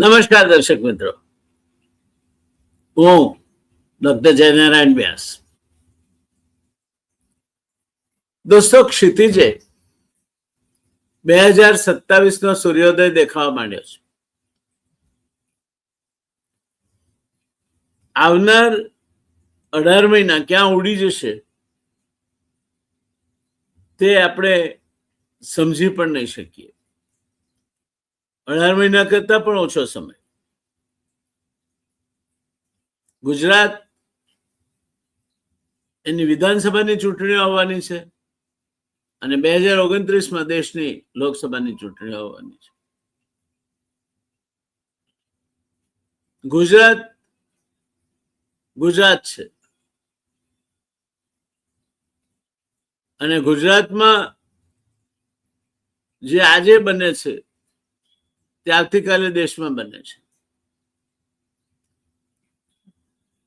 નમસ્કાર દર્શક મિત્રો, હું ડોક્ટર જયનારાયણ વ્યાસ. દોસ્તો, ક્ષિતિજે 2027 નો સૂર્યોદય દેખાવા માંડ્યો છે. આવનાર 18 મહિના ક્યાં ઉડી જશે તે આપણે સમજી પણ નહીં શકીએ. 18 મહિના કરતા પણ ઓછો સમય. ગુજરાત એની વિધાનસભાની ચૂંટણીઓ આવવાની છે અને 2029માં દેશની લોકસભાની ચૂંટણીઓ આવવાની છે. ગુજરાત છે અને ગુજરાતમાં જે આજે બને છે તે આવતીકાલે દેશમાં બને છે.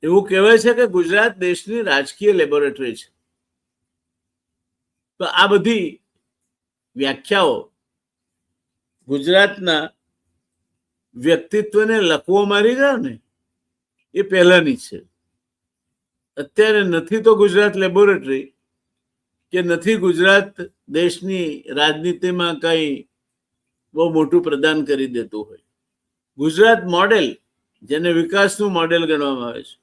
એવું કહેવાય છે કે ગુજરાત દેશની રાજકીય લેબોરેટરી છે. તો આ બધી વ્યાખ્યાઓ ગુજરાતના વ્યક્તિત્વને લકવો મારી ગયો ને એ પહેલાની છે. અત્યારે નથી તો ગુજરાત લેબોરેટરી કે નથી ગુજરાત દેશની રાજનીતિમાં કઈ બહુ મોટું પ્રદાન કરી દેતું હોય. ગુજરાત મોડેલ, જેને વિકાસનું મોડેલ ગણવામાં આવે છે,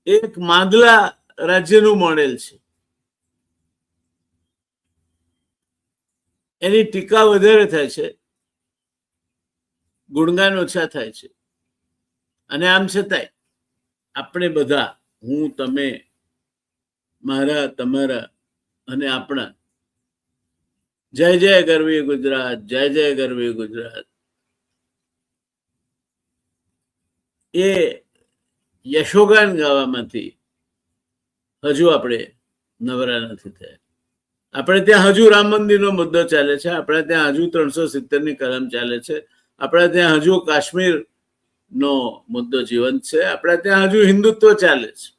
એક માંદલા રાજ્યનું મોડેલ છે. એની ટીકા વધારે થાય છે, ગુણગાન ઓછા થાય છે. અને આમ છતાંય આપણે બધા, હું, તમે, મારા, તમારા અને આપણા જય જય ગરવી ગુજરાત, જય જય ગરવી ગુજરાત, એ યશોગાન ગાવામાંથી હજુ આપણે નવરા નથી થયા. આપણે ત્યાં હજુ રામ મંદિરનો મુદ્દો ચાલે છે, આપણે ત્યાં હજુ 370ની કલમ ચાલે છે, આપણે ત્યાં હજુ કાશ્મીરનો મુદ્દો જીવંત છે, આપણે ત્યાં હજુ હિન્દુત્વ ચાલે છે.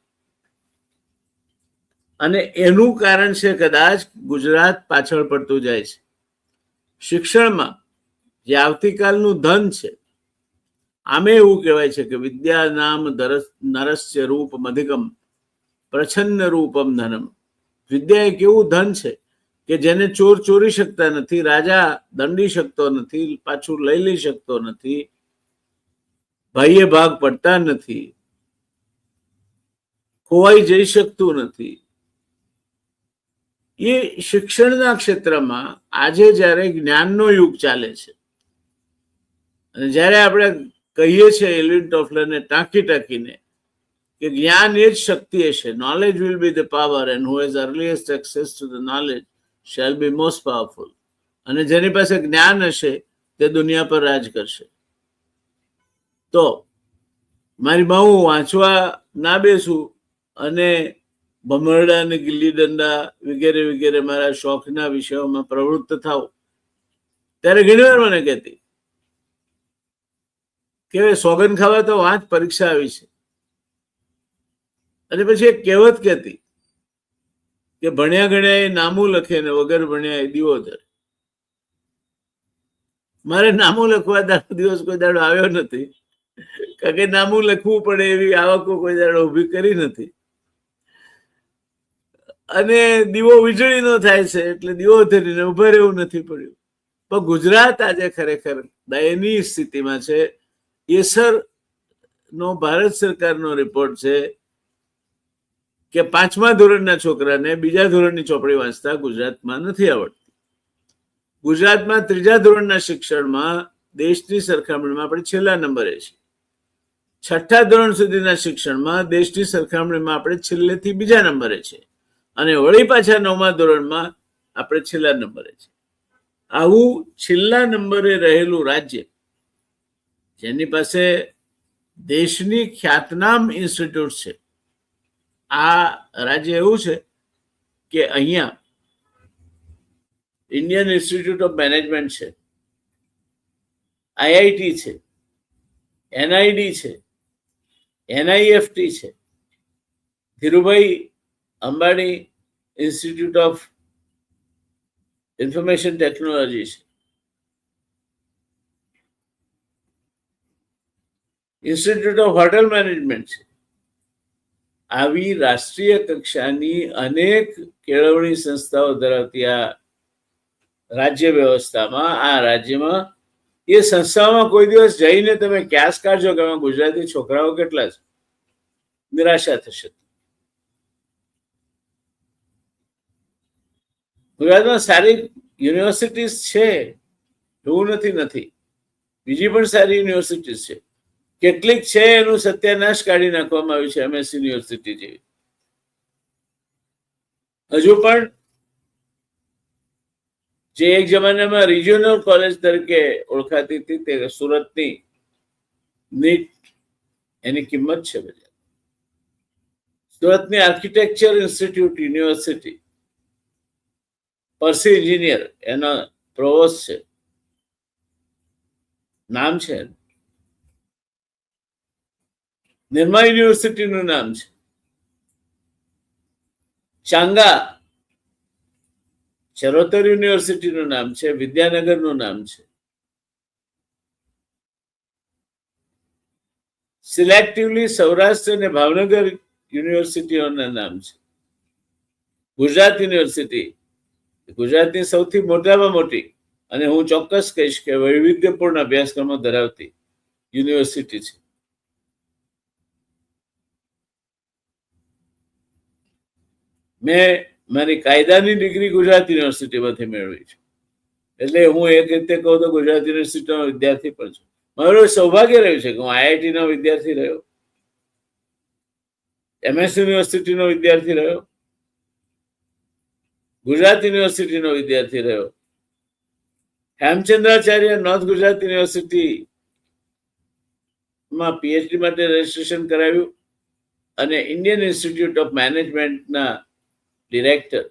અને એનું કારણ છે કદાચ ગુજરાત પાછળ પડતું જાય છે. શિક્ષણમાં જે આવતીકાલનું ધન છે, આમે એવું કહેવાય છે કે વિદ્યા નામ નરસ્ય રૂપ મધિકમ પ્રછન્ન રૂપમ ધનમ. વિદ્યા એક એવું ધન છે કે જેને ચોર ચોરી શકતા નથી, રાજા દંડી શકતો નથી, પાછું લઈ શકતો નથી, ભાઈએ ભાગ પડતા નથી, ખોવાઈ જઈ શકતું નથી. એ શિક્ષણના ક્ષેત્રમાં આજે જ્યારે જ્ઞાનનો યુગ ચાલે છે અને જ્યારે આપણે કહીએ છીએ એલ્વિન ટોફલરને ટાંકીને કે જ્ઞાન એ જ શક્તિ હશે, knowledge will be the power and who has earliest access to the knowledge shall be most powerful. અને જેની પાસે જ્ઞાન હશે તે દુનિયા પર રાજ કરશે. તો મારી બહુ વાંચવા ના બેસું અને ભમરડા અને ગિલ્લી દંડા વગેરે મારા શોખના વિષયોમાં પ્રવૃત્ત થાવ ત્યારે ઘણીવાર મને કહેતી કે સોગન ખાવા તો વાંચ, પરીક્ષા આવી છે. અને પછી એક કહેવત કહેતી કે ભણ્યા ગણ્યા એ નામું લખે ને વગર ભણ્યા એ દીવો ધરે. મારે નામું લખવા દિવસ કોઈ દાડો આવ્યો નથી, કારણ કે નામું લખવું પડે એવી આવકો કોઈ દાડો ઉભી કરી નથી. અને દીવો વીજળીનો થાય છે એટલે દીવો ધરીને ઉભા રહેવું નથી પડ્યું. પણ ગુજરાત આજે ખરેખર દયનીય સ્થિતિમાં છે. એસર નો ભારત સરકારનો રિપોર્ટ છે કે 5મા ધોરણના છોકરાને બીજા ધોરણની ચોપડી વાંચતા ગુજરાતમાં નથી આવડતી. ગુજરાતમાં 3જા ધોરણના શિક્ષણમાં દેશની સરખામણીમાં આપણે છેલ્લા નંબરે છે. 6ઠ્ઠા ધોરણ સુધીના શિક્ષણમાં દેશની સરખામણીમાં આપણે છેલ્લેથી બીજા નંબરે છે. અને વળી પાછા 9મા ધોરણમાં આપણે છેલ્લા નંબરે છે. આવું છેલ્લા નંબરે રહેલું રાજ્ય, જેની પાસે દેશની ખ્યાતનામ ઇન્સ્ટિટ્યૂટ છે, આ રાજ્ય એવું છે કે અહીંયા ઇન્ડિયન ઇન્સ્ટિટ્યૂટ ઓફ મેનેજમેન્ટ છે, આઈઆઈટી છે, એનઆઈડી છે, એનઆઈએફટી છે, Dhirubhai Ambani institute of information technology છે. ઇન્સ્ટિટ્યૂટ ઓફ હોટેલ મેનેજમેન્ટ છે. આવી રાષ્ટ્રીય કક્ષાની અનેક કેળવણી સંસ્થાઓ ધરાવતી આ રાજ્ય વ્યવસ્થામાં, આ રાજ્યમાં, એ સંસ્થાઓમાં કોઈ દિવસ જઈને તમે ક્યાસ કાઢજો કે આમાં ગુજરાતી છોકરાઓ કેટલા છે, નિરાશા થશે. ગુજરાતમાં સારી યુનિવર્સિટીઝ છે, એવું નથી. બીજી પણ સારી યુનિવર્સિટીઝ છે. કેટલીક છે એનું સત્યાનાશ કાઢી નાખવામાં આવ્યું છે, એમએસ યુનિવર્સિટી જેવી. હજુ પણ જે એક જમાનામાં રિજિયોનલ કોલેજ તરીકે ઓળખાતી હતી તે સુરતની નીટ, એની કિંમત છે બજાર. સુરતની આર્કિટેક્ચર ઇન્સ્ટિટ્યૂટ યુનિવર્સિટી, પર્સી એન્જિનિયર એનો પ્રોવોસ્ટ છે, નામ છે. નિરમા યુનિવર્સિટીનું નામ છે. ચાંગા ચરોતર યુનિવર્સિટીનું નામ છે, વિદ્યાનગરનું નામ છે. સિલેક્ટિવલી સૌરાષ્ટ્ર અને ભાવનગર યુનિવર્સિટીઓના નામ છે. ગુજરાત યુનિવર્સિટી ગુજરાતની સૌથી મોટામાં મોટી અને હું ચોક્કસ કહીશ કે વૈવિધ્યપૂર્ણ અભ્યાસક્રમો ધરાવતી યુનિવર્સિટી છે. મેં મારી કાયદાની ડિગ્રી ગુજરાત યુનિવર્સિટીમાંથી મેળવી છે, એટલે હું એક રીતે કહું તો ગુજરાત યુનિવર્સિટીનો વિદ્યાર્થી પણ છું. મારું સૌભાગ્ય રહ્યું છે કે હું આઈઆઈટીનો વિદ્યાર્થી રહ્યો, એમએસ યુનિવર્સિટીનો વિદ્યાર્થી રહ્યો, ગુજરાત યુનિવર્સિટીનો વિદ્યાર્થી રહ્યો, હેમચંદ્રાચાર્ય નોર્થ ગુજરાત યુનિવર્સિટીમાં પીએચડી માટે રજીસ્ટ્રેશન કરાવ્યું અને ઇન્ડિયન ઇન્સ્ટિટ્યૂટ ઓફ મેનેજમેન્ટના ડિરેક્ટર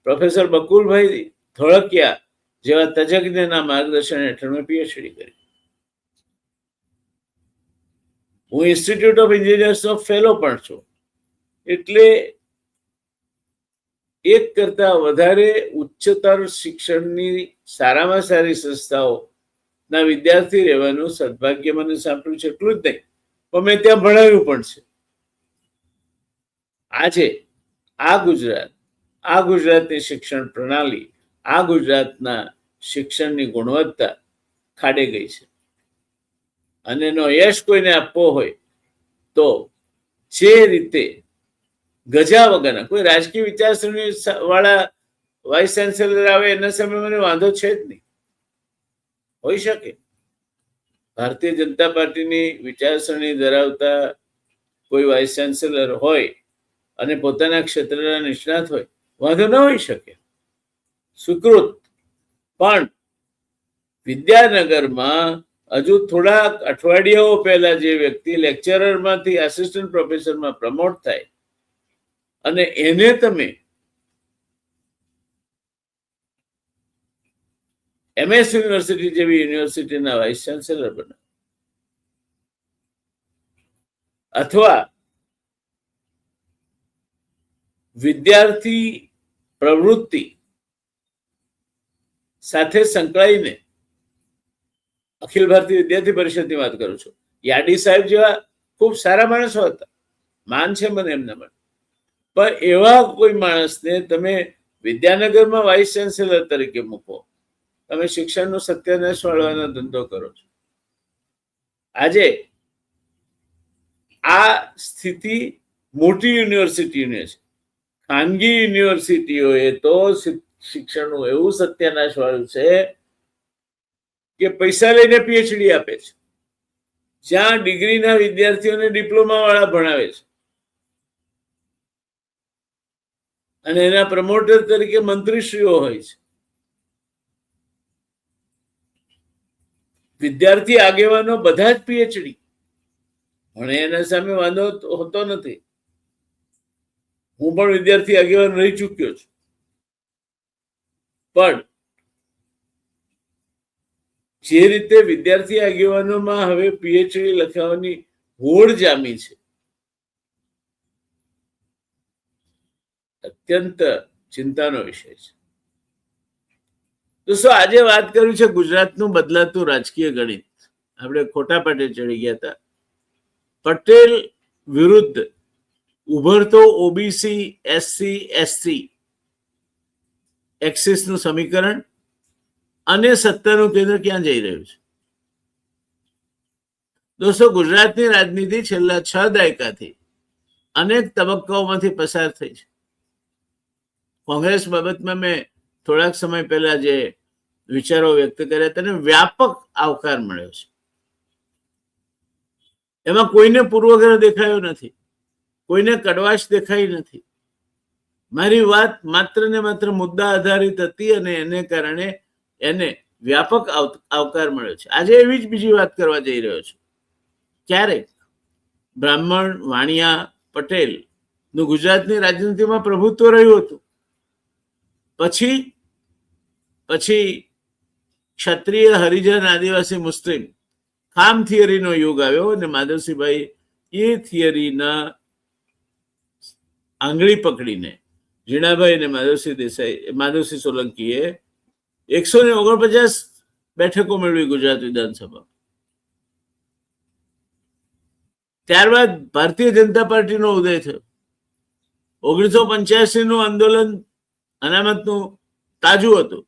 પ્રોફેસર બકુલભાઈ ધોળકિયા જેવા તજજ્ઞના માર્ગદર્શન હેઠળ મેં પીએચડી કરી. હું ઇન્સ્ટિટ્યૂટ ઓફ એન્જિનિયર્સનો ફેલો પણ છું, એટલે એક કરતા વધારે ઉચ્ચતર શિક્ષણની સારામાં સારી સંસ્થાઓના વિદ્યાર્થી રહેવાનું સદભાગ્ય મને સાંપડ્યું છે. એટલું જ નહીં, પણ મેં ત્યાં ભણાવ્યું પણ છે. આજે આ ગુજરાતની શિક્ષણ પ્રણાલી, આ ગુજરાતના શિક્ષણની ગુણવત્તા ખાડે ગઈ છે. અને એનો યશ કોઈને આપવો હોય તો જે રીતે ગજા વગરના કોઈ રાજકીય વિચારસરણી વાળા વાઇસ ચાન્સેલર આવે એના સામે મને વાંધો છે જ નહીં. હોઈ શકે ભારતીય જનતા પાર્ટીની વિચારસરણી ધરાવતા કોઈ વાઇસ ચાન્સેલર હોય અને પોતાના ક્ષેત્રના નિષ્ણાત હોય, વાંધો ન હોઈ શકે, સ્વીકૃત. પણ વિદ્યાનગરમાં હજુ થોડાક અઠવાડિયાઓ પહેલા જે વ્યક્તિ લેક્ચરરમાંથી આસિસ્ટન્ટ પ્રોફેસરમાં પ્રમોટ થાય અને એને તમે એમએસ યુનિવર્સિટી જેવી યુનિવર્સિટીના વાઇસ ચાન્સેલર બનાવો, અથવા વિદ્યાર્થી પ્રવૃત્તિ સાથે સંકળાઈને, અખિલ ભારતીય વિદ્યાર્થી પરિષદની વાત કરું છું, યાડી સાહેબ જેવા ખૂબ સારા માણસો હતા, માન છે મને એમના માટે, પણ એવા કોઈ માણસને તમે વિદ્યાનગરમાં વાઇસ ચાન્સેલર તરીકે મૂકો, તમે શિક્ષણનો સત્યાનાશ વાળવાનો ધંધો કરો છો. આજે આ સ્થિતિ મોટી યુનિવર્સિટીની છે. ખાનગી યુનિવર્સિટીઓએ તો શિક્ષણનું એવું સત્યાનાશ વાળું છે કે પૈસા લઈને પીએચડી આપે છે, જ્યાં ડિગ્રીના વિદ્યાર્થીઓને ડિપ્લોમા વાળા ભણાવે છે અને એના પ્રમોટર તરીકે મંત્રીશ્રીઓ હોય છે. વિદ્યાર્થી આગેવાનો બધા જ પીએચડી ભણે, એના સામે વાંધો હોતો નથી. હું પણ વિદ્યાર્થી આગેવાન રહી ચૂક્યો છું, પણ જે રીતે વિદ્યાર્થી આગેવાનોમાં હવે પીએચડી લખાવવાની હોડ જામી છે, અત્યંત ચિંતાનો વિષય છે. દોસ્તો, આજે વાત કર્યું છે ગુજરાતનું બદલાતું રાજકીય ગણિત. આપણે ખોટા પાટે ચડી ગયા હતા પટેલ વિરુદ્ધ ઉભરતો ઓબીસી એસસી એસટી એક્સિસનું સમીકરણ અને સત્તાનું કેન્દ્ર ક્યાં જઈ રહ્યું છે? દોસ્તો, ગુજરાતની રાજનીતિ છેલ્લા 6 દાયકાથી અનેક તબક્કાઓમાંથી પસાર થઈ છે. કોંગ્રેસ બાબતમાં મેં થોડાક સમય પહેલા જે વિચારો વ્યક્ત કર્યા તેને વ્યાપક આવકાર મળ્યો છે. એમાં કોઈને પૂર્વગ્રહ દેખાયો નથી, કોઈને કડવાશ દેખાઈ નથી. મારી વાત માત્ર ને માત્ર મુદ્દા આધારિત હતી અને એને કારણે એને વ્યાપક આવકાર મળ્યો છે. આજે એવી જ બીજી વાત કરવા જઈ રહ્યો છું. ક્યારેક બ્રાહ્મણ, વાણિયા, પટેલ નું ગુજરાતની રાજનીતિમાં પ્રભુત્વ રહ્યું હતું. પછી ક્ષત્રિય, હરિજન, આદિવાસી, મુસ્લિમ ખામ થિયરીનો યુગ આવ્યો અને માધવસિંહભાઈ એ થિયરીના આંગળી પકડીને જીણાભાઈ અને માધવસિંહ સોલંકીએ 149 બેઠકો મેળવી ગુજરાત વિધાનસભા. ત્યારબાદ ભારતીય જનતા પાર્ટીનો ઉદય થયો. 1985 નું આંદોલન અનામતનું તાજું હતું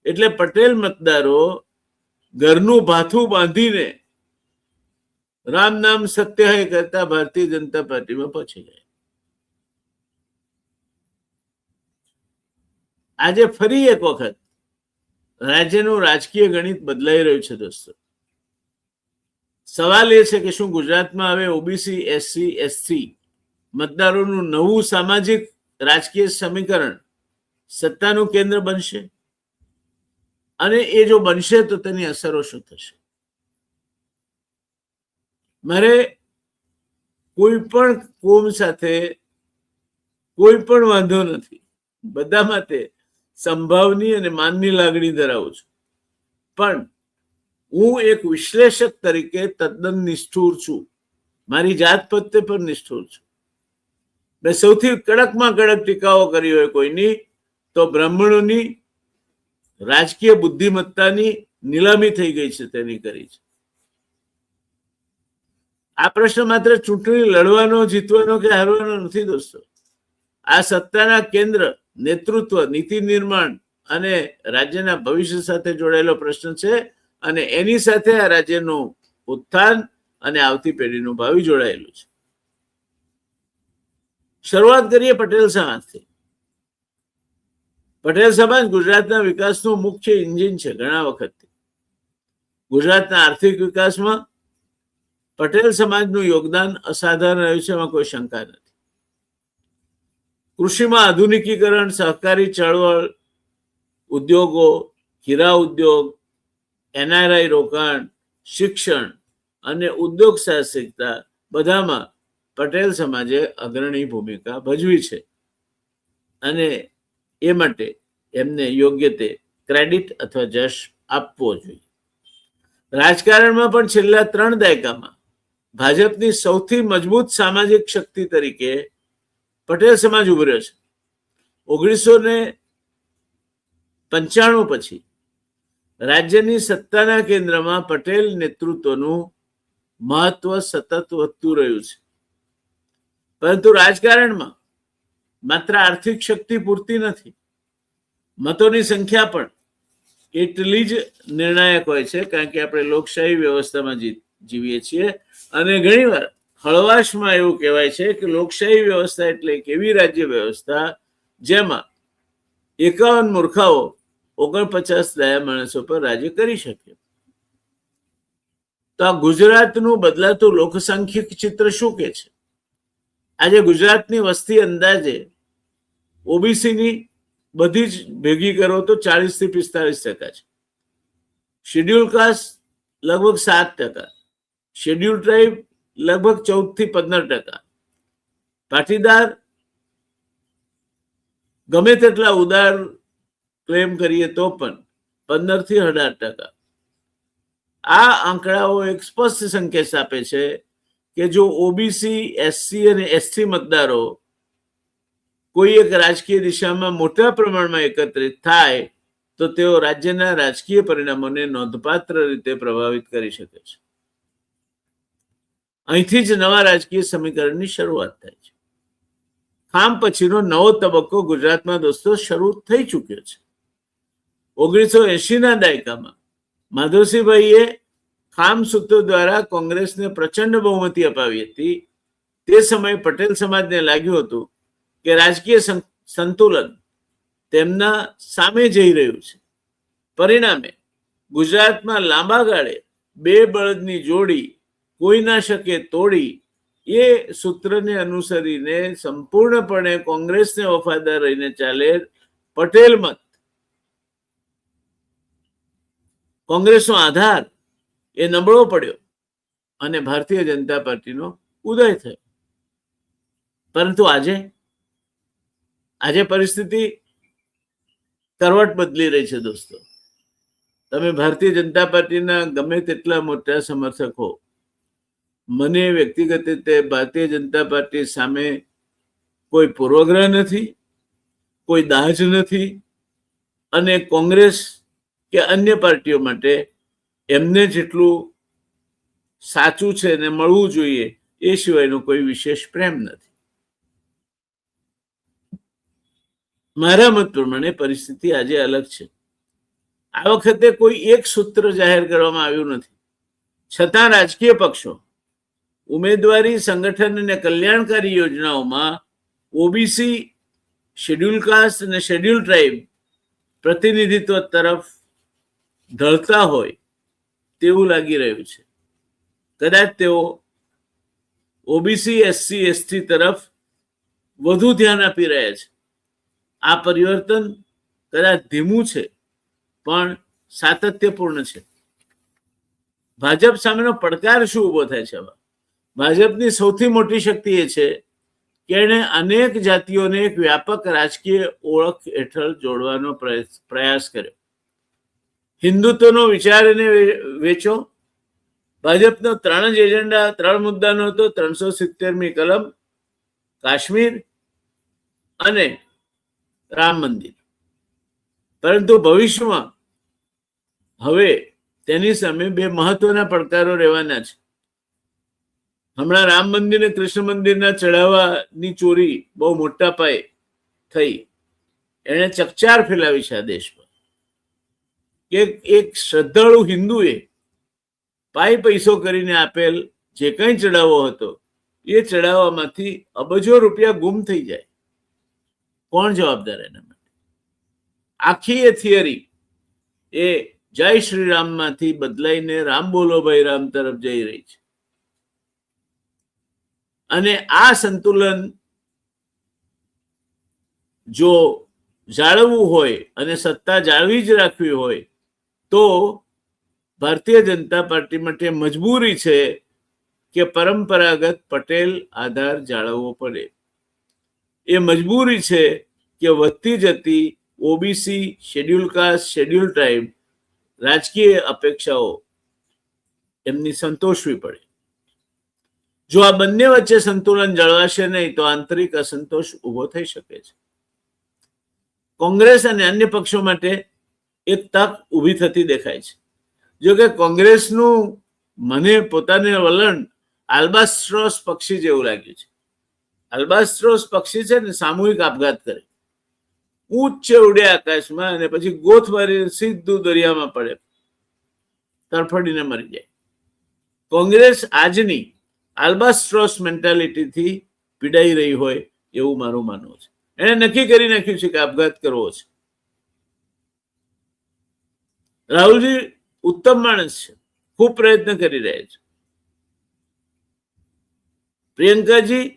એટલે પટેલ મતદારો ઘરનું ભાથું બાંધીને રામ નામ સત્ય હૈ કરતા ભારતીય જનતા પાર્ટીમાં પહોંચી ગયા. આજે ફરી એક વખત રાજ્યનું રાજકીય ગણિત બદલાઈ રહ્યું છે. દોસ્તો, સવાલ એ છે કે શું ગુજરાતમાં હવે ઓબીસી એસસી એસટી મતદારોનું નવું સામાજિક રાજકીય સમીકરણ સત્તાનું કેન્દ્ર બનશે? અને એ જો બનશે તો તેની અસરો શું થશે? મારે કોઈ પણ કોમ સાથે કોઈ પણ વાંધો નથી, બધા માટે સંભાવની અને માનની લાગણી ધરાવું છું. પણ હું એક વિશ્લેષક તરીકે તદ્દન નિષ્ઠુર છું. મારી જાત પ્રત્યે પણ નિષ્ઠુર છું. મેં સૌથી કડકમાં કડક ટીકાઓ કરી હોય કોઈની તો બ્રાહ્મણોની રાજકીય બુદ્ધિમત્તાની નીલામી થઈ ગઈ છે તેની કરી છે. આ પ્રશ્ન માત્ર ચૂંટણી લડવાનો, જીતવાનો કે હારવાનો નથી દોસ્તો. આ સત્તાના કેન્દ્ર, નેતૃત્વ, નીતિ નિર્માણ અને રાજ્યના ભવિષ્ય સાથે જોડાયેલો પ્રશ્ન છે. અને એની સાથે આ રાજ્યનું ઉત્થાન અને આવતી પેઢીનું ભાવિ જોડાયેલું છે. શરૂઆત કરીએ પટેલ સમાજથી. પટેલ સમાજ ગુજરાતના વિકાસનું મુખ્ય એન્જિન છે. ઘણા વખતથી ગુજરાતના આર્થિક વિકાસમાં પટેલ સમાજનું યોગદાન અસાધારણ રહ્યું છે, એમાં કોઈ શંકા નથી. કૃષિમાં આધુનિકીકરણ, સહકારી ચળવળ, ઉદ્યોગો, હીરા ઉદ્યોગ, એનઆરઆઈ રોકાણ, શિક્ષણ અને ઉદ્યોગ સાહસિકતા બધામાં પટેલ સમાજે અગ્રણી ભૂમિકા ભજવી છે અને એ માટે એમને યોગ્ય તે ક્રેડિટ અથવા જશ આપવો જોઈએ. રાજકારણમાં પણ છેલ્લા 3 દાયકામાં ભાજપની સૌથી મજબૂત સામાજિક શક્તિ તરીકે પટેલ સમાજ ઉભર્યો છે. 1995 પછી રાજ્યની સત્તાના કેન્દ્રમાં પટેલ નેતૃત્વનું મહત્વ સતત વધતું રહ્યું છે. પરંતુ રાજકારણમાં માત્ર આર્થિક શક્તિ પૂરતી નથી, મતોની સંખ્યા પણ એટલી જ નિર્ણાયક હોય છે. કારણ કે આપણે લોકશાહી વ્યવસ્થામાં જીવીએ છીએ અને ઘણીવાર હળવાશમાં એવું કહેવાય છે કે લોકશાહી વ્યવસ્થા એટલે એક એવી રાજ્ય વ્યવસ્થા જેમાં 51 મૂર્ખાઓ 49 દયા માણસો પર રાજ્ય કરી શકે. તો આ ગુજરાતનું બદલાતું લોકસાંખ્યિક ચિત્ર શું કે છે? આજે ગુજરાતની વસ્તી અંદાજે ઓબીસીની બધી જ ભેગી કરો તો 40 થી 45% છે. શેડ્યુલ કાસ્ટ લગભગ 7%, શેડ્યુલ ટ્રાઇબ લગભગ 14 થી 15%, પાટીદાર ગમે તેટલા ઉદાર ક્લેમ કરીએ તો પણ 15 થી 18%. આ આંકડાઓ એક સ્પષ્ટ સંકેત આપે છે કે જો ઓબીસી, એસસી અને એસટી મતદારો કોઈ એક રાજકીય દિશામાં મોટા પ્રમાણમાં એકત્રિત થાય તો તેઓ રાજ્યના રાજકીય પરિણામોને નોંધપાત્ર રીતે પ્રભાવિત કરી શકે છે. અહીંથી જ નવા રાજકીય સમીકરણની શરૂઆત થાય છે. ખામ પછીનો નવો તબક્કો ગુજરાતમાં દોસ્તો શરૂ થઈ ચૂક્યો છે. 1980ના દાયકામાં માધવસિંહભાઈએ ખામ સૂત્રો દ્વારા કોંગ્રેસને પ્રચંડ બહુમતી અપાવી હતી. તે સમયે પટેલ સમાજને લાગ્યું હતું કે રાજકીય સંતુલન તેમના સામે જઈ રહ્યું છે. પરિણામે ગુજરાતમાં લાંબા ગાળે બે બળદની જોડી કોઈ ના શકે તોડી એ સૂત્રને અનુસરીને સંપૂર્ણપણે કોંગ્રેસને વફાદાર રહીને ચાલે પટેલ મત કોંગ્રેસનો આધાર એ નબળો પડ્યો અને ભારતીય જનતા પાર્ટીનો ઉદય થયો. પરંતુ આજે પરિસ્થિતિ કરવટ બદલી રહી છે દોસ્તો. તમે ભારતીય જનતા પાર્ટીના ગમે તેટલા મોટા સમર્થક હો, મને વ્યક્તિગત રીતે ભારતીય જનતા પાર્ટી સામે કોઈ પૂર્વગ્રહ નથી, કોઈ દાજ નથી, અને કોંગ્રેસ કે અન્ય પાર્ટીઓ માટે એમને જેટલું સાચું છે ને મળવું જોઈએ એ સિવાયનો કોઈ વિશેષ પ્રેમ નથી. મારા મત પ્રમાણે પરિસ્થિતિ આજે અલગ છે. આ વખતે કોઈ એક સૂત્ર જાહેર કરવામાં આવ્યું નથી, છતાં રાજકીય પક્ષો ઉમેદવારી, સંગઠન અને કલ્યાણકારી યોજનાઓમાં ઓબીસી, શેડ્યુલ કાસ્ટ અને શેડ્યુલ ટ્રાઇબ પ્રતિનિધિત્વ તરફ ઢળતા હોય તેવું લાગી રહ્યું છે. કદાચ તેઓ ઓબીસી, એસસી, એસટી તરફ વધુ ધ્યાન આપી રહ્યા છે. આ પરિવર્તન કદાચ ધીમું છે પણ સાતત્યપૂર્ણ છે. ભાજપ સામેનો પડકાર શું ઉભો થાય છે? ભાજપની સૌથી મોટી શક્તિ એ છે કે એણે અનેક જાતિઓને એક વ્યાપક રાજકીય ઓળખ હેઠળ જોડવાનો પ્રયાસ કર્યો. હિન્દુત્વનો વિચાર એને વેચો. ભાજપનો 3 જ એજન્ડા, 3 મુદ્દાનો હતો: 370મી કલમ, કાશ્મીર અને રામ મંદિર. પરંતુ ભવિષ્યમાં હવે તેની સામે બે મહત્વના પડકારો રહેવાના છે. હમણાં રામ મંદિર અને કૃષ્ણ મંદિરના ચઢાવાની ચોરી બહુ મોટા પાયે થઈ. એણે ચકચાર ફેલાવી છે આ દેશમાં કે એક શ્રદ્ધાળુ હિન્દુએ પૈસો કરીને આપેલ જે કંઈ ચડાવો હતો એ ચડાવવામાંથી અબજો રૂપિયા ગુમ થઈ જાય. કોણ જવાબદાર એના માટે? આખી એ થિયરી એ જય શ્રી રામમાંથી બદલાઈને રામ બોલો ભાઈ રામ તરફ જઈ રહી છે. અને આ સંતુલન જો જાળવવું હોય અને સત્તા જાળવી જ રાખવી હોય તો ભારતીય જનતા પાર્ટી માટે મજબૂરી છે કે પરંપરાગત પટેલ આધાર જાળવવો પડે. એ મજબૂરી છે કે વધતી જતી OBC, schedule caste, schedule tribe રાજકીય અપેક્ષાઓ એમની સંતોષવી પડે. જો આ બંને વચ્ચે સંતુલન જળવાશે નહીં તો આંતરિક અસંતોષ ઉભો થઈ શકે છે. કોંગ્રેસ અને અન્ય પક્ષો માટે એક તક ઊભી થતી દેખાય છે. જો કે કોંગ્રેસનું મને પોતાને વલણ આલ્બાસ્ટ્રોસ પક્ષી જેવું લાગ્યું છે. આલ્બાસ્ટ્રોસ પક્ષી છે ને, સામૂહિક આપઘાત કરે, ઊંચે ઉડે આકાશમાં અને પછી ગોથ મારી સીધું દરિયામાં પડે, તરફડીને મરી જાય. કોંગ્રેસ આજની આલ્બાસ્ટ્રોસ મેન્ટાલિટીથી પીડાઈ રહી હોય એવું મારું માનવું છે. એણે નક્કી કરી નાખ્યું છે કે આપઘાત કરવો છે. રાહુલજી ઉત્તમ માણસ છે, ખૂબ પ્રયત્ન કરી રહ્યા છે. પ્રિયંકાજી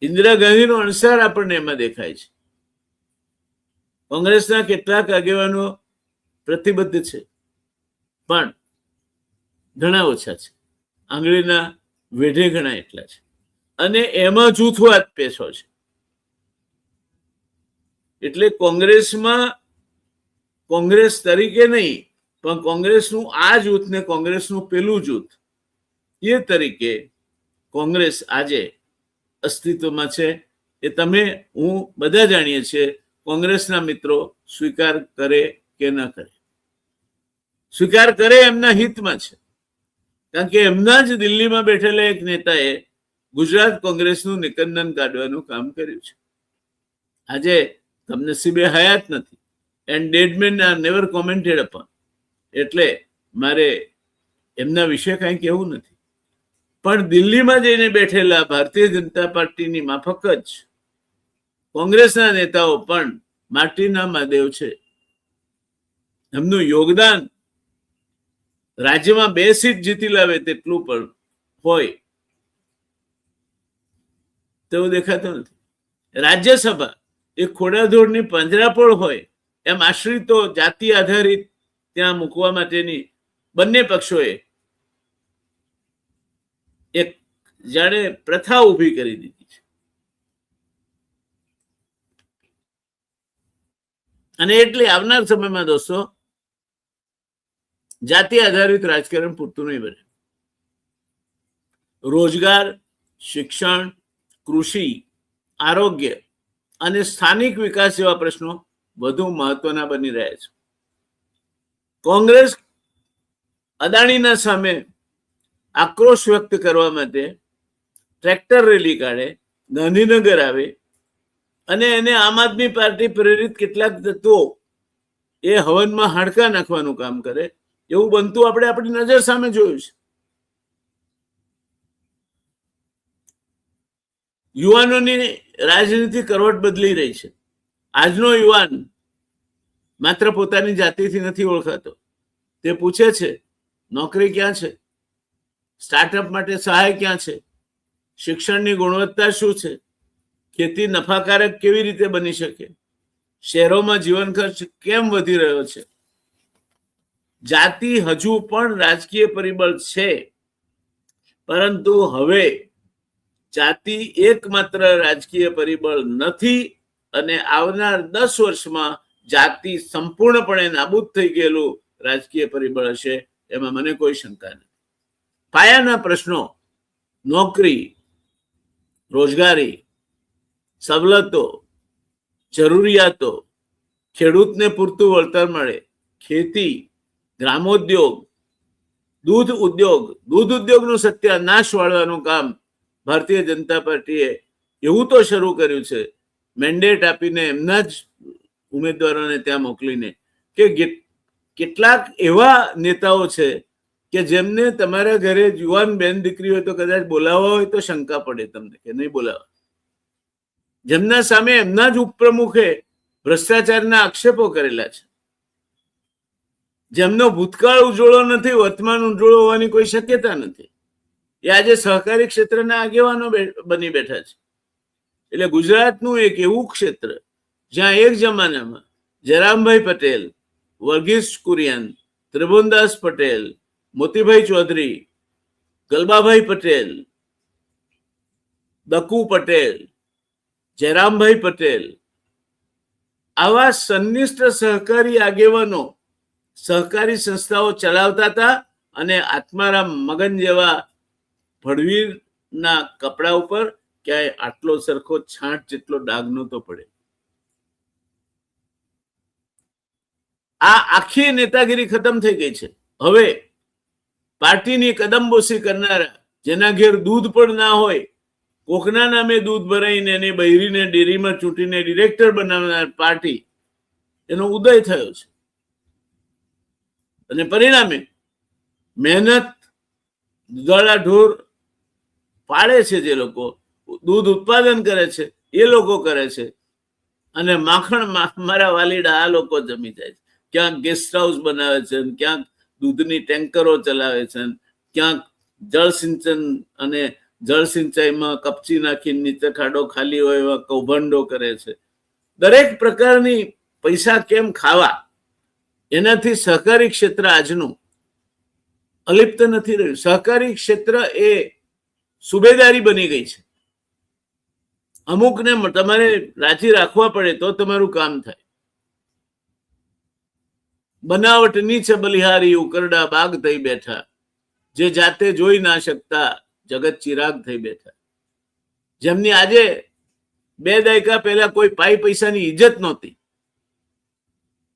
ઇન્દિરા ગાંધીનો અણસાર આપણને એમાં દેખાય છે. કોંગ્રેસના કેટલાક આગેવાનો પ્રતિબદ્ધ છે પણ ઘણા ઓછા છે. આંગળીના વેઢે ઘણા એટલા છે અને એમાં જૂથવાદ પેશો છે. એટલે કોંગ્રેસમાં કોંગ્રેસ તરીકે નહીં પણ કોંગ્રેસનું આ જૂથ ને કોંગ્રેસનું પેલું જૂથ એ તરીકે કોંગ્રેસ આજે અસ્તિત્વમાં છે. એ તમે હું બધા જાણીએ છીએ. કોંગ્રેસના મિત્રો સ્વીકાર કરે કે ન કરે, સ્વીકાર કરે એમના હિતમાં છે. કારણ કે એમના જ દિલ્હીમાં બેઠેલા એક નેતાએ ગુજરાત કોંગ્રેસનું નિકંદન કાઢવાનું કામ કર્યું છે. આજે કમનસીબે હયાત નથી, and dead men are never commented upon, એટલે મારે એમના વિશે કંઈ કહેવું નથી. પણ દિલ્હીમાં જઈને બેઠેલા ભારતીય જનતા પાર્ટીની માફક જ કોંગ્રેસના નેતાઓ પણ માટીના મહાદેવ છે. એમનું યોગદાન રાજ્યમાં 2 સીટ જીતી લાવે તેટલું પણ હોય તેવું દેખાતું નથી. રાજ્યસભા એ ખોડાધોળની પાંજરાપોળ હોય એમ આશ્રિતો જાતિ આધારિત ત્યાં મૂકવા માટેની બંને પક્ષોએ એક જાણે પ્રથા ઊભી કરી દીધી છે. અને એટલે આવનાર સમયમાં દોસ્તો જાતિ આધારિત રાજકારણ પૂરતું નહીં બને. રોજગાર, શિક્ષણ, કૃષિ, આરોગ્ય અને સ્થાનિક વિકાસ જેવા પ્રશ્નો વધુ મહત્વના બની રહ્યા છે. કોંગ્રેસ અદાણીના સામે આક્રોશ વ્યક્ત કરવા માટે ટ્રેક્ટર રેલી કાઢે, ગાંધીનગર આવે અને એને આમ આદમી પાર્ટી પ્રેરિત કેટલાક તત્વો એ હવનમાં હાડકા નાખવાનું કામ કરે, એવું બનતું આપણે આપણી નજર સામે જોયું છે. યુવાનોની રાજનીતિ કરવટ બદલી રહી છે. આજનો યુવાન માત્ર પોતાની જાતિથી નથી ઓળખાતો. તે પૂછે છે નોકરી ક્યાં છે, સ્ટાર્ટઅપ માટે સહાય ક્યાં છે, શિક્ષણની ગુણવત્તા શું છે, ખેતી નફાકારક કેવી રીતે બની શકે, શહેરોમાં જીવન ખર્ચ કેમ વધી રહ્યો છે. જાતિ હજુ પણ રાજકીય પરિબળ છે, પરંતુ હવે જાતિ એકમાત્ર રાજકીય પરિબળ નથી અને આવનાર 10 વર્ષમાં જાતિ સંપૂર્ણપણે નાબૂદ થઈ ગયેલું રાજકીય પરિબળ હશે, એમાં મને કોઈ શંકા નથી. પાયાના પ્રશ્નો નોકરી, રોજગારી, સવલતો, જરૂરિયાતો, ખેડૂતને પૂરતું વળતર મળે, ખેતી, ગ્રામોદ્યોગ, દૂધ ઉદ્યોગનું સત્યાનાશ વાળવાનું કામ ભારતીય જનતા પાર્ટીએ એવું તો શરૂ કર્યું છે, મેન્ડેટ આપીને એમના જ ઉમેદવારોને ત્યાં મોકલીને, કે કેટલાક એવા નેતાઓ છે કે જેમને તમારા ઘરે યુવાન બેન દીકરી હોય તો કદાચ બોલાવવા હોય તો શંકા પડે તમને કે નહીં બોલાવવા. જેમના સામે એમના જ ઉપપ્રમુખે ભ્રષ્ટાચારના આક્ષેપો કરેલા છે, જેમનો ભૂતકાળ ઉજળો નથી, વર્તમાન ઉજળો હોવાની કોઈ શક્યતા નથી, એ આજે સહકારી ક્ષેત્રના આગેવાનો બની બેઠા છે. એટલે ગુજરાતનું એક એવું ક્ષેત્ર જ્યાં એક જમાનામાં જયરામભાઈ પટેલ, વર્ગીસ કુરિયન, ત્રિભુવનદાસ પટેલ, મોતીભાઈ ચૌધરી, ગલબાભાઈ પટેલ, દકુ પટેલ, જયરામભાઈ પટેલ, આવા સંનિષ્ઠ સહકારી આગેવાનો સહકારી સંસ્થાઓ ચલાવતા હતા અને આત્મારામ મગન જેવા ભડવીરના કપડા ઉપર ક્યાંય આટલો સરખો છાંટ જેટલો ડાઘ નહોતો પડે. આ આખી નેતાગીરી ખતમ થઈ ગઈ છે. હવે પાર્ટીની કદમબોસી કરનારા, જેના ઘેર દૂધ પણ ના હોય, કોકના નામે દૂધ ભરાઈને એની બૈરીને ડેરીમાં ચૂંટીને ડિરેક્ટર બનાવનાર પાર્ટી, એનો ઉદય થયો છે. અને પરિણામે મહેનત દુધાળા ઢોર પાળે છે, જે લોકો દૂધ ઉત્પાદન કરે છે એ લોકો કરે છે, અને માખણ મારા વાલીડા આ લોકો જમી જાય છે. ક્યાંક ગેસ્ટ હાઉસ બનાવે છે, ક્યાંક દૂધની ટેન્કરો ચલાવે છે, ક્યાંક જળ સિંચન અને જળ સિંચાઈમાં કપચી નાખીને નીચે ખાડો ખાલી હોય એવા કૌભાંડો કરે છે. દરેક પ્રકારની પૈસા કેમ ખાવા, એનાથી સહકારી ક્ષેત્ર આજનું અલિપ્ત નથી રહ્યું. સહકારી ક્ષેત્ર એ સુબેદારી બની ગઈ છે. અમુકને તમારે રાજી રાખવા પડે તો તમારું કામ થાય. બનાવટની છે બલિહારી, ઉકરડા બાગ થઈ બેઠા, જે જાતે જોઈ ના શકતા જગત ચિરાગ થઈ બેઠા. જેમની આજે 2 દાયકા પહેલા કોઈ પાઈ પૈસાની ઇજ્જત નહોતી,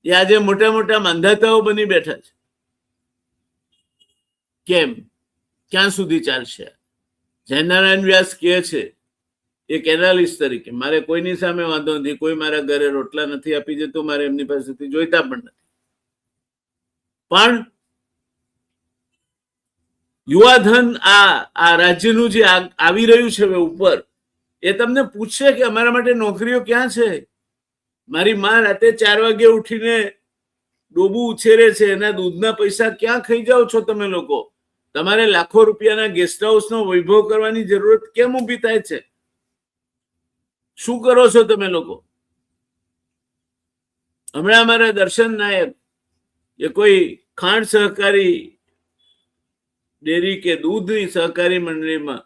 એ આજે મોટા મોટા માંધાતાઓ બની બેઠા છે. કેમ? ક્યાં સુધી ચાલશે? જયનારાયણ વ્યાસ કહે છે એક એનાલિસ્ટ તરીકે, મારે કોઈની સામે વાંધો નથી, કોઈ મારા ઘરે રોટલા નથી આપી જતું, મારે એમની પાસેથી જોઈતા પણ નથી, પણ યુવાધન આ રાજ્યનું જે આવી રહ્યું છે હવે ઉપર, એ તમને પૂછશે કે અમારા માટે નોકરીઓ ક્યાં છે? મારી માં રાતે 4 વાગે ઉઠીને ડોબું ઉછેરે છે, એના દૂધના પૈસા ક્યાં ખાઈ જાઓ છો તમે લોકો? તમારે લાખો રૂપિયાના ગેસ્ટ હાઉસનો વૈભવ કરવાની જરૂરત કેમ ઊભી થાય છે? શું કરો છો તમે લોકો? હમણાં અમારા દર્શન નાયક એ કોઈ ખાંડ સહકારી ડેરી કે દૂધની સહકારી મંડળીમાં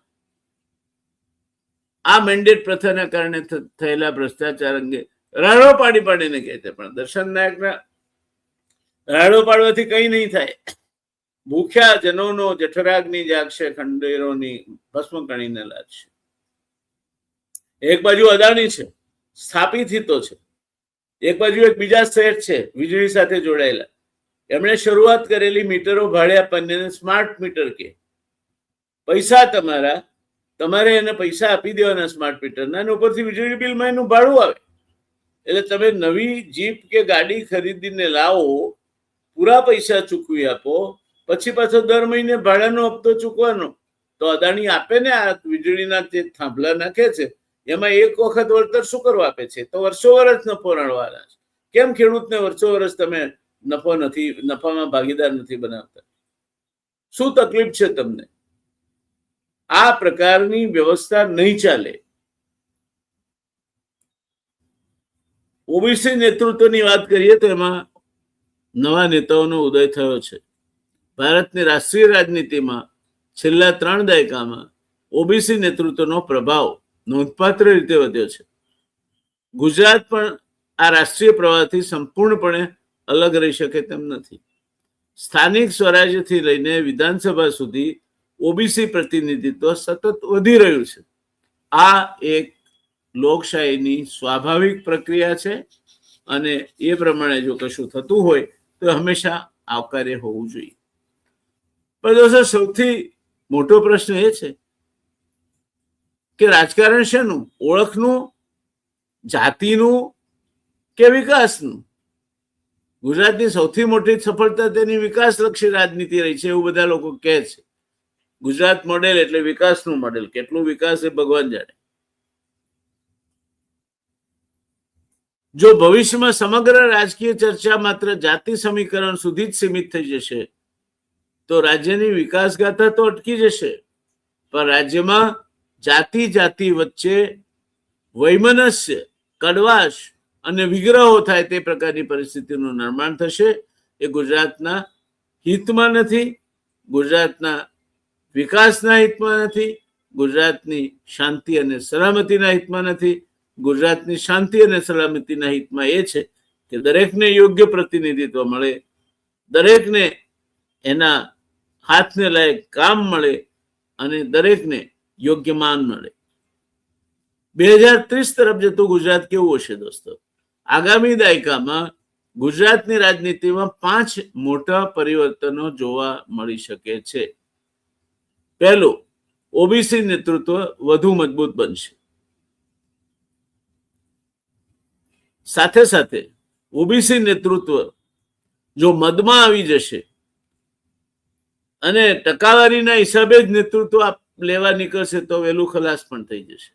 આ મેન્ડેટ પ્રથાના કારણે થયેલા ભ્રષ્ટાચાર અંગે રાડો પાડીને કહે છે, પણ દર્શન નાયકના રાડો પાડવાથી કઈ નહીં થાય. ભૂખ્યા જનોનો જઠરાગ્નિ જાગશે, ખંડેરોની ભસ્મ કણીને લાગશે. એક બાજુ અદાણી છે, સ્થાપિત હિતો છે, એક બાજુ એક બીજા શેઠ છે વીજળી સાથે જોડાયેલા, એમણે શરૂઆત કરેલી મીટરો ભાડે આપવાને સ્માર્ટ મીટર કે. પૈસા તમારે એને પૈસા આપી દેવાના સ્માર્ટ મીટરના, અને ઉપરથી વીજળી બિલમાં એનું ભાડું આવે. એટલે તમે નવી જીપ કે ગાડી ખરીદીને લાવો, પૂરા પૈસા ચૂકવી આપો, પછી પાછો દર મહિને ભાડાનો હપ્તો ચૂકવાનો. તો અદાણી આપે ને આ વીજળીના જે થાંભલા નાખે છે એમાં એક વખત વળતર શું કરવા આપે છે? તો વર્ષો વર્ષ નફો રણવાના છે. કેમ ખેડૂતને વર્ષો વર્ષ તમે નફામાં ભાગીદાર નથી બનાવતા? શું તકલીફ છે તમને? આ પ્રકારની વ્યવસ્થા નહીં ચાલે. ઓબીસી નેતૃત્વની વાત કરીએ તો એમાં નવા નેતાઓનો ઉદય થયો છે. ભારતની રાષ્ટ્રીય રાજનીતિમાં છેલ્લા 3 દાયકામાં ઓબીસી નેતૃત્વનો પ્રભાવ નોંધપાત્ર રીતે વધ્યો છે. ગુજરાત પણ આ રાષ્ટ્રીય પ્રવાહથી સંપૂર્ણપણે અલગ રહી શકે તેમ નથી. સ્થાનિક સ્વરાજ્યથી લઈને વિધાનસભા સુધી ઓબીસી પ્રતિનિધિત્વ સતત વધી રહ્યું છે. આ એક લોકશાહીની સ્વાભાવિક પ્રક્રિયા છે, અને એ પ્રમાણે જો કશું થતું હોય તો હંમેશા આવકાર્ય હોવું જોઈએ. પણ દોસ્તો, સૌથી મોટો પ્રશ્ન એ છે કે રાજકારણ શેનું? ઓળખનું, જાતિનું કે વિકાસનું? ગુજરાતની સૌથી મોટી સફળતા તેની વિકાસલક્ષી રાજનીતિ રહી છે એવું બધા લોકો કહે છે. ગુજરાત મોડેલ એટલે વિકાસનું મોડેલ. કેટલું વિકાસ એ ભગવાન જાણે. જો ભવિષ્યમાં સમગ્ર રાજકીય ચર્ચા માત્ર જાતિ સમીકરણ સુધી જ સીમિત થઈ જશે તો રાજ્યની વિકાસ ગાથા તો અટકી જશે, પણ રાજ્યમાં જાતિ વચ્ચે વૈમનસ્ય, કડવાશ અને વિગ્રહો થાય તે પ્રકારની પરિસ્થિતિનું નિર્માણ થશે. એ ગુજરાતના હિતમાં નથી, ગુજરાતના વિકાસના હિતમાં નથી, ગુજરાતની શાંતિ અને સલામતીના હિતમાં નથી. ગુજરાતની શાંતિ અને સલામતીના હિતમાં એ છે કે દરેકને યોગ્ય પ્રતિનિધિત્વ મળે, દરેકને એના હાથને લાયક કામ મળે અને દરેકને યોગ્ય માન મળે. 2030 તરફ જતું ગુજરાત કેવું હશે દોસ્તો? આગામી દાયકામાં ગુજરાતની રાજનીતિમાં 5 મોટા પરિવર્તનો જોવા મળી શકે છે. પહેલું, ઓબીસી નેતૃત્વ વધુ મજબૂત બનશે. સાથે સાથે ઓબીસી નેતૃત્વ જો મદમાં આવી જશે અને ટકાવારીના હિસાબે જ નેતૃત્વ લેવા નીકળશે તો વહેલું ખલાસ પણ થઈ જશે.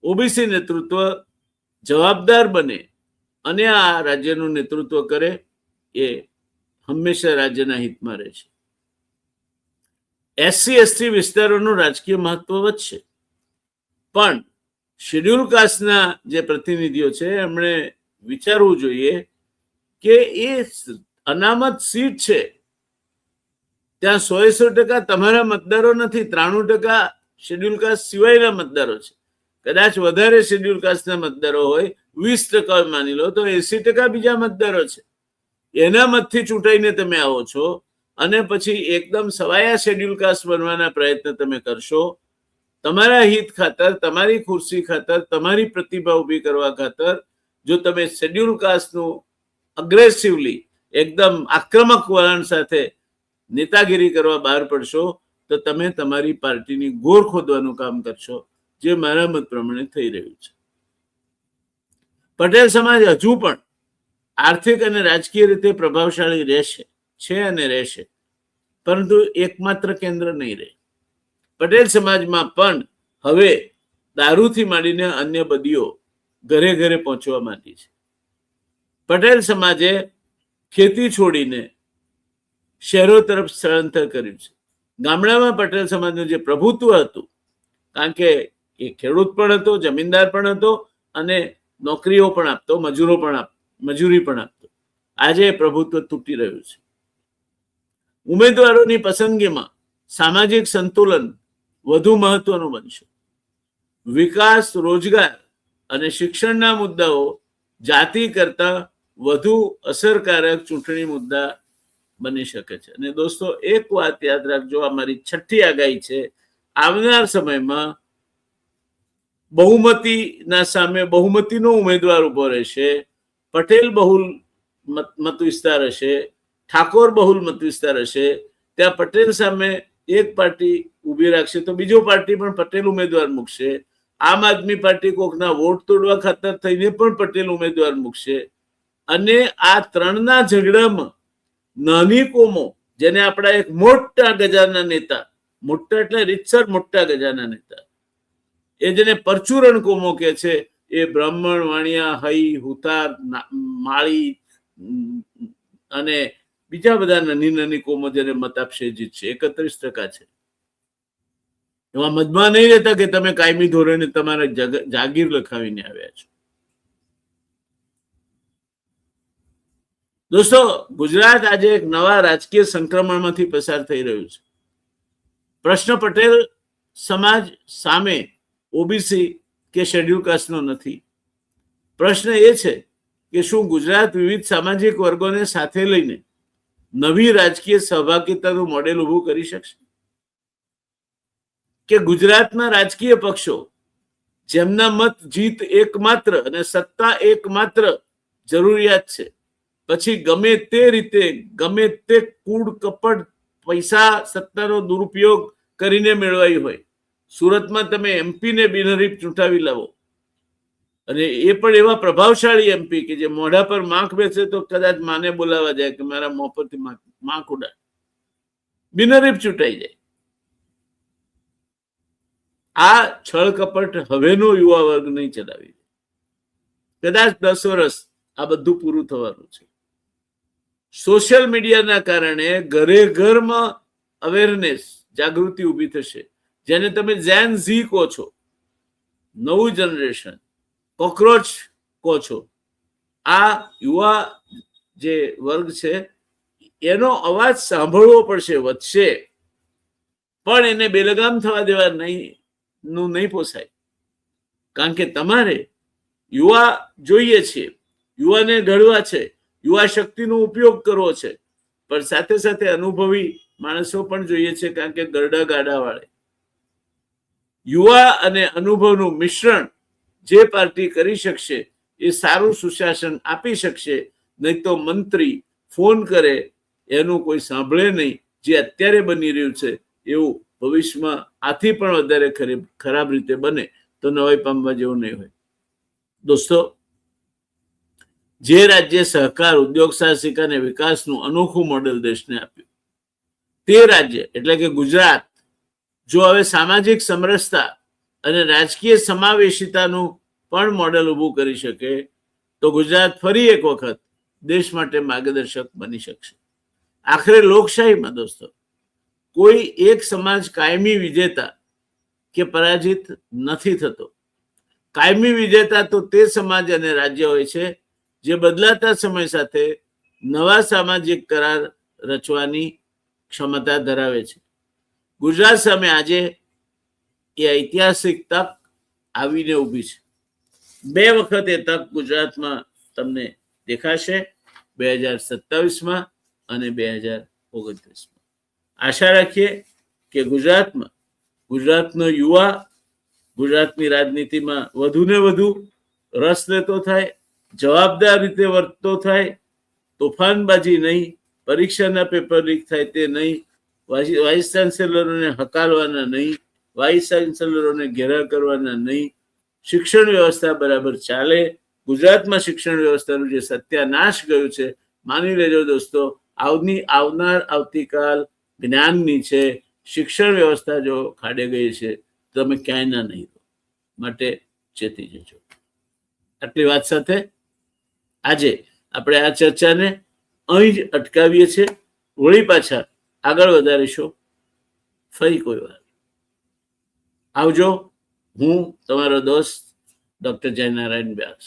ઓબીસી નેતૃત્વ જવાબદાર બને અને આ રાજ્યનું નેતૃત્વ કરે એ હંમેશા રાજ્યના હિતમાં રહેશે. એસસી એસટી વિસ્તારોનું રાજકીય મહત્વ વધશે, પણ શેડ્યુલ કાસ્ટના જે પ્રતિનિધિઓ છે એમણે વિચારવું જોઈએ કે એ અનામત સીટ છે, ત્યાં 100% તમારા મતદારો નથી, 93% શેડ્યુલ કાસ્ટ સિવાયના મતદારો છે. કદાચ વધારે શેડ્યુલ કાસ્ટના મતદારો હોય, 20% માની લો, તો 80% બીજા મતદારો છે. એના મતથી ચૂંટાઈને તમે આવો છો અને પછી એકદમ સવાયા શેડ્યુલ કાસ્ટ બનવાના પ્રયત્ન તમે કરશો. તમારા હિત ખાતર, તમારી ખુરશી ખાતર, તમારી પ્રતિભા ઊભી કરવા ખાતર જો તમે શેડ્યુલ કાસ્ટનું અગ્રેસિવલી એકદમ આક્રમક વલણ સાથે નેતાગીરી કરવા બહાર પડશો તો તમે તમારી પાર્ટીની ગોર ખોદવાનું કામ કરશો, જે મારા મત પ્રમાણે થઈ રહ્યું છે. પટેલ સમાજ હજુ પણ આર્થિક અને રાજકીય રીતે પ્રભાવશાળી રહેશે, છે અને રહેશે, પરંતુ એકમાત્ર કેન્દ્ર નહીં રહે. પટેલ સમાજમાં પણ હવે દારૂથી માંડીને અન્ય બદીઓ ઘરે ઘરે પહોંચવા માંડી છે. પટેલ સમાજે ખેતી છોડીને શહેરો તરફ સ્થળાંતર કર્યું છે. ગામડામાં પટેલ સમાજનું જે પ્રભુત્વ હતું, કારણ કે એ ખેડૂત પણ હતો, જમીનદાર પણ હતો અને નોકરીઓ પણ આપતો, મજૂરી પણ આપતો, આજે પ્રભુત્વ તૂટી રહ્યું છે. ઉમેદવારોની પસંદગીમાં સામાજિક સંતુલન વધુ મહત્વનું બનશે. વિકાસ, રોજગાર અને શિક્ષણના મુદ્દાઓ જાતિ કરતા વધુ અસરકારક ચૂંટણી મુદ્દા બની શકે છે. અને દોસ્તો, એક વાત યાદ રાખજો, આ મારી 6ઠ્ઠી આગાહી છે. આવનાર સમયમાં બહુમતીના સામે બહુમતીનો ઉમેદવાર ઉભો રહેશે. પટેલ બહુલ મત વિસ્તાર હશે, ઠાકોર બહુલ મત વિસ્તાર હશે. ત્યાં પટેલ સામે એક પાર્ટી ઉભી રાખશે તો બીજો પાર્ટી પણ પટેલ ઉમેદવાર મૂકશે. આમ આદમી પાર્ટી કોકના વોટ તોડવા ખાતર થઈને પણ પટેલ ઉમેદવાર મૂકશે. અને આ ત્રણના ઝઘડામાં નાની કોમો, જેને આપણા એક મોટા ગજાના નેતા, મોટા એટલે રીતસર મોટા ગજાના નેતા, એ જેને પરચુરણ કોમો કે છે, એ બ્રાહ્મણ, વાણિયા, હઈ, હુતાર, માળી અને બીજા બધા નાની નાની કોમો જેને મત આપશે જીતશે. 31% છે. એમાં મતમાં નહીં રહેતા કે તમે કાયમી ધોરણે તમારા જાગીર લખાવીને આવ્યા છો. દોસ્તો, ગુજરાત આજે એક નવા રાજકીય સંક્રમણમાંથી પસાર થઈ રહ્યું છે. પ્રશ્ન પટેલ સમાજ સામે ઓબીસી કે શેડ્યુલ કાસ્ટનો નથી. પ્રશ્ન એ છે કે શું ગુજરાત વિવિધ સામાજિક વર્ગોને સાથે લઈને નવી રાજકીય સહભાગિતાનું મોડેલ ઊભું કરી શકશે? કે ગુજરાતના રાજકીય પક્ષો જેમના મત જીત એકમાત્ર અને સત્તા એકમાત્ર જરૂરિયાત છે, પછી ગમે તે રીતે, ગમે તે કૂડ કપટ, પૈસા, સત્તાનો દુરુપયોગ કરીને મેળવાઈ હોય. સુરતમાં તમે એમપીને બિનહરીફ ચૂંટાવી લાવો, અને એ પણ એવા પ્રભાવશાળી એમપી કે જે મોઢા પર માખ બેસે તો કદાચ માને બોલાવા જાય કે મારા મોં પરથી માખ ઉડાડ, બિનહરીફ ચૂંટાઈ જાય. આ છળ કપટ હવેનો યુવા વર્ગ નહીં ચલાવી. કદાચ 10 વર્ષ આ બધું પૂરું થવાનું છે. સોશિયલ મીડિયાના કારણે ઘરે ઘરમાં અવેરનેસ, જાગૃતિ ઊભી થશે, જેને તમે ઝેન ઝી કહો છો, નવું જનરેશન, કોકરોચ કહો છો. આ યુવા જે વર્ગ છે એનો અવાજ સાંભળવો પડશે, વધશે, પણ એને બેલગામ થવા દેવા નહીં પોસાય. કારણ કે તમારે યુવા જોઈએ છે, યુવાને ઘડવા છે, યુવા શક્તિનો ઉપયોગ કરવો છે, પણ સાથે સાથે અનુભવી માણસો પણ જોઈએ છે. કારણ કે ગરડા ગાડા વાળે યુવા અને અનુભવનું મિશ્રણ જે પાર્ટી કરી શકશે એ સારું સુશાસન આપી શકશે. નહીં તો મંત્રી ફોન કરે એનું કોઈ સાંભળે નહીં, જે અત્યારે બની રહ્યું છે એવું ભવિષ્યમાં આથી પણ વધારે ખરાબ રીતે બને તો નવાઈ પામવા જેવું નહીં હોય. દોસ્તો, જે રાજ્ય સહકાર, ઉદ્યોગ સાહસિક અને વિકાસનું અનોખું મોડેલ દેશને આપ્યું, તે રાજ્ય એટલે કે ગુજરાત જો હવે સામાજિક સમરસતા અને રાજકીય સમાવેશિતાનું પણ મોડેલ ઊભું કરી શકે તો ગુજરાત ફરી એક વખત દેશ માટે માર્ગદર્શક બની શકશે. આખરે લોકશાહીમાં દોસ્તો કોઈ એક સમાજ કાયમી વિજેતા કે પરાજિત નથી થતો. કાયમી વિજેતા તો તે સમાજ અને રાજ્ય હોય છે જે બદલાતા સમય સાથે નવા સામાજિક કરાર રચવાની ક્ષમતા ધરાવે છે. ગુજરાત સામે આજે એ ઐતિહાસિક તક આવીને ઊભી છે. 2 વખત એ તક ગુજરાતમાં તમને દેખાશે, 2027માં અને 2029માં. આશા રાખીએ કે ગુજરાતમાં ગુજરાતનો યુવા ગુજરાતની રાજનીતિમાં વધુ ને વધુ રસ લેતો થાય, જવાબદાર રીતે વર્તતો થાય, તોફાનબાજી નહીં પરીક્ષાના પેપર લીક થાય તે નહીં, વાઇસ ચાન્સેલરોને હકાલવાના નહીં, વાઇસ ચાન્સેલરોને ઘેરા કરવાના નહીં, શિક્ષણ વ્યવસ્થા બરાબર ચાલે. ગુજરાતમાં શિક્ષણ વ્યવસ્થાનું જે સત્યાનાશ ગયું છે, માની લેજો દોસ્તો, આવતીકાલ જ્ઞાનની છે. શિક્ષણ વ્યવસ્થા જો ખાડે ગઈ છે તો તમે ક્યાંય ના નહીં દો, માટે ચેતી જજો. આટલી વાત સાથે આજે આપણે આ ચર્ચાને અહીં જ અટકાવીએ છીએ. વળી પાછા આગળ વધારીશું ફરી કોઈ વાર. આવજો. હું તમારો દોસ્ત ડોક્ટર જયનારાયણ વ્યાસ.